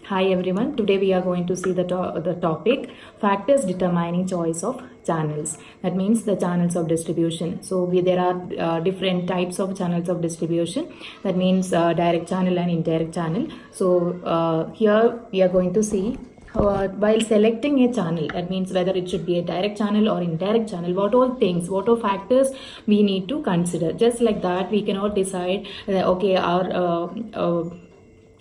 Hi everyone. Today we are going to see the topic factors determining choice of channels. That means the channels of distribution. So there are different types of channels of distribution. That means direct channel and indirect channel. So here we are going to see while selecting a channel, that means whether it should be a direct channel or indirect channel, what all factors we need to consider. Just like that, we cannot decide okay, our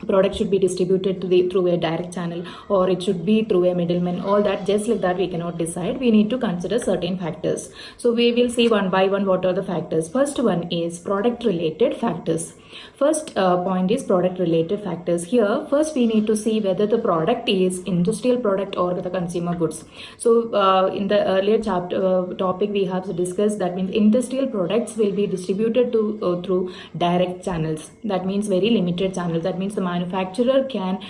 product should be distributed through a direct channel or it should be through a middleman. All that, just like that, we cannot decide. We need to consider certain factors. So we will see one by one what are the factors. First one is product related factors. First point is product related factors. Here first we need to see whether the product is industrial product or the consumer goods. So in the earlier chapter topic we have discussed, that means industrial products will be distributed through direct channels. That means very limited channels. That means the manufacturer can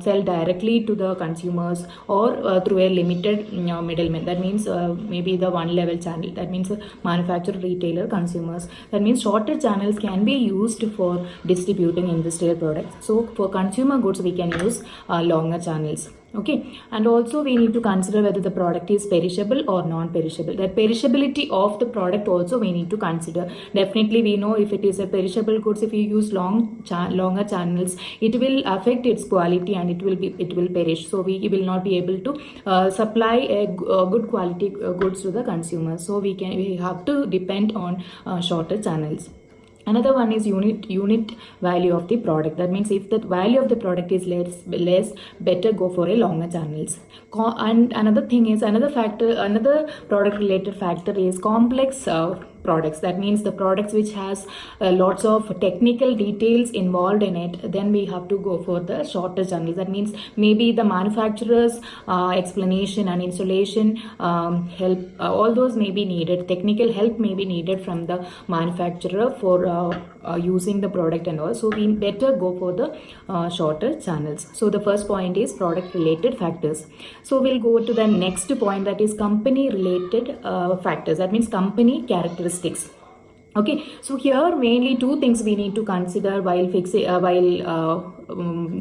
sell directly to the consumers or through a limited middleman. That means maybe the one level channel. That means manufacturer, retailer, consumers. That means shorter channels can be used for distributing industrial products. So for consumer goods we can use longer channels. Okay, and also we need to consider whether the product is perishable or non-perishable. That perishability of the product also we need to consider. Definitely we know if it is a perishable goods, if you use longer channels, it will affect its quality and it will perish. So we will not be able to supply a good quality goods to the consumer. So we have to depend on shorter channels. Another one is unit value of the product. That means if the value of the product is less, better go for a longer channels. And another thing is another product related factor is complex products. That means the products which has lots of technical details involved in it, then we have to go for the shorter channels. That means maybe the manufacturer's explanation and installation help, all those may be needed. Technical help may be needed from the manufacturer for using the product and all. So we better go for the shorter channels. So the first point is product related factors. So we'll go to the next point, that is company related factors. That means company characteristics. Okay, so here mainly two things we need to consider while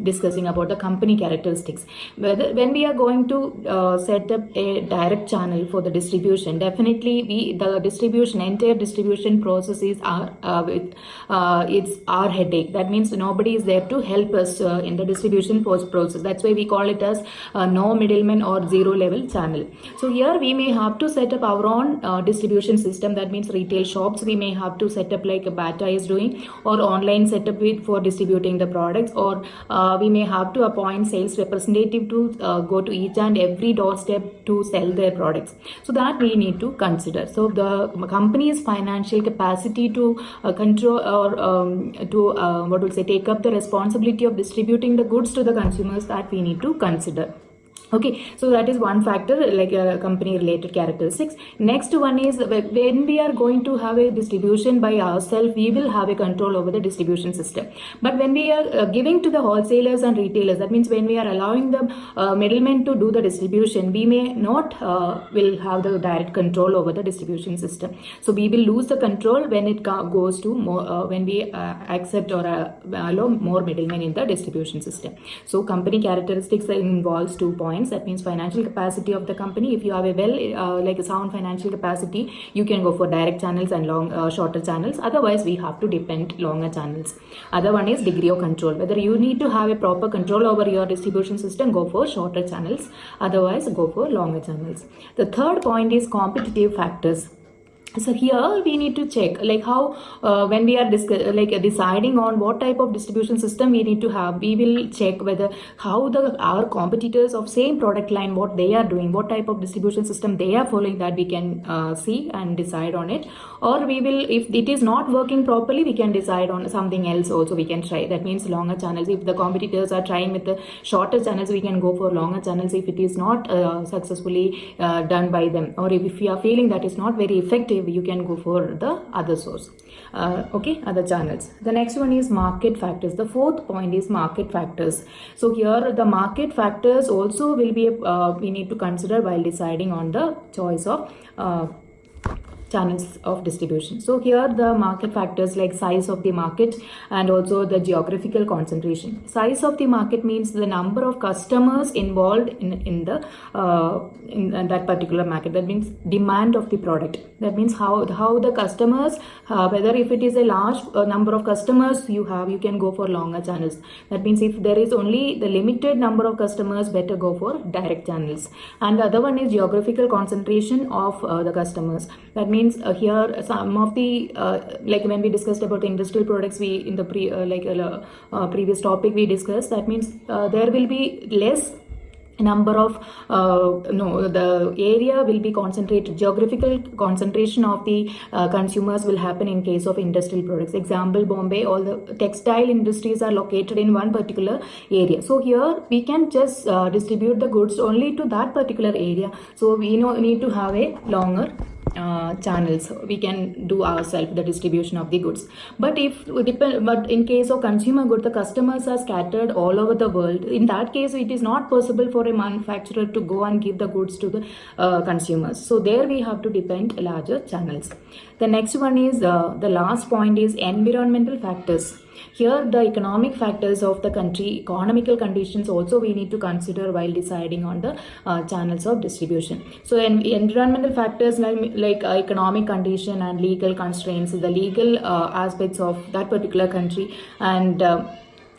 discussing about the company characteristics. When we are going to set up a direct channel for the distribution, definitely the entire distribution process is it's our headache. That means nobody is there to help us in the distribution process. That's why we call it as no middleman or zero level channel. So here we may have to set up our own distribution system. That means retail shops we may have to set up like Bata is doing, or online setup for distributing the products, or we may have to appoint sales representative to go to each and every doorstep to sell their products. So that we need to consider. So the company's financial capacity to control or take up the responsibility of distributing the goods to the consumers, that we need to consider. Okay, so that is one factor, like company related characteristics. Next one is when we are going to have a distribution by ourselves, we will have a control over the distribution system. But when we are giving to the wholesalers and retailers, that means when we are allowing the middlemen to do the distribution, we may not will have the direct control over the distribution system. So we will lose the control when it goes to more, when we accept or allow more middlemen in the distribution system. So company characteristics involves 2 points. That means financial capacity of the company. If you have a like a sound financial capacity, you can go for direct channels and shorter channels. Otherwise we have to depend longer channels. Other one is degree of control. Whether you need to have a proper control over your distribution system, go for shorter channels. Otherwise go for longer channels. The third point is competitive factors. So here we need to check like how when we are deciding on what type of distribution system we need to have, we will check whether how our competitors of same product line, what they are doing, what type of distribution system they are following, that we can see and decide on it. Or we will, if it is not working properly, we can decide on something else also we can try. That means longer channels. If the competitors are trying with the shorter channels, we can go for longer channels if it is not successfully done by them, or if we are feeling that is not very effective, you can go for the other source. Other channels. The next one is market factors. The fourth point is market factors. So here the market factors also will be we need to consider while deciding on the choice of channels of distribution. So here the market factors like size of the market and also the geographical concentration. Size of the market means the number of customers involved in that particular market. That means demand of the product. That means how the customers, whether if it is a large number of customers you can go for longer channels. That means if there is only the limited number of customers, better go for direct channels. And the other one is geographical concentration of the customers. That means here some of the like when we discussed about the industrial products, we in the previous topic we discussed, that means there will be less number of the area will be concentrated. Geographical concentration of the consumers will happen in case of industrial products. Example, Bombay, all the textile industries are located in one particular area. So here we can just distribute the goods only to that particular area. So we need to have a longer channels. We can do ourselves the distribution of the goods. But in case of consumer good, the customers are scattered all over the world. In that case, it is not possible for a manufacturer to go and give the goods to the consumers. So there we have to depend larger channels. The next one is the last point is environmental factors. Here the economic factors of the country, economical conditions also we need to consider while deciding on the channels of distribution. So environmental factors like economic condition and legal constraints, the legal aspects of that particular country, and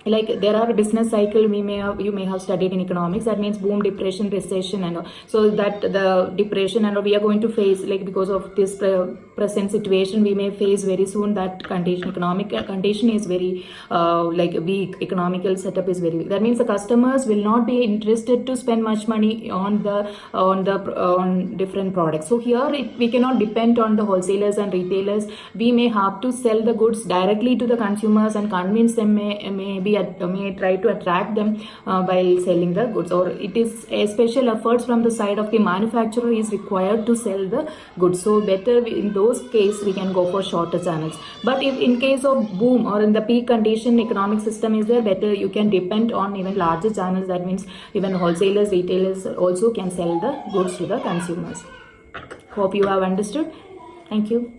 like there are a business cycle you may have studied in economics. That means boom, depression, recession, and so that the depression and we are going to face, like because of this present situation we may face very soon, that condition, economic condition is very like weak, economical setup is very weak. That means the customers will not be interested to spend much money on different products. So here we cannot depend on the wholesalers and retailers. We may have to sell the goods directly to the consumers and convince them, may try to attract them while selling the goods, or it is a special efforts from the side of the manufacturer is required to sell the goods. So better in those cases we can go for shorter channels. But if in case of boom or in the peak condition economic system is there, better you can depend on even larger channels. That means even wholesalers, retailers also can sell the goods to the consumers. Hope you have understood. Thank you.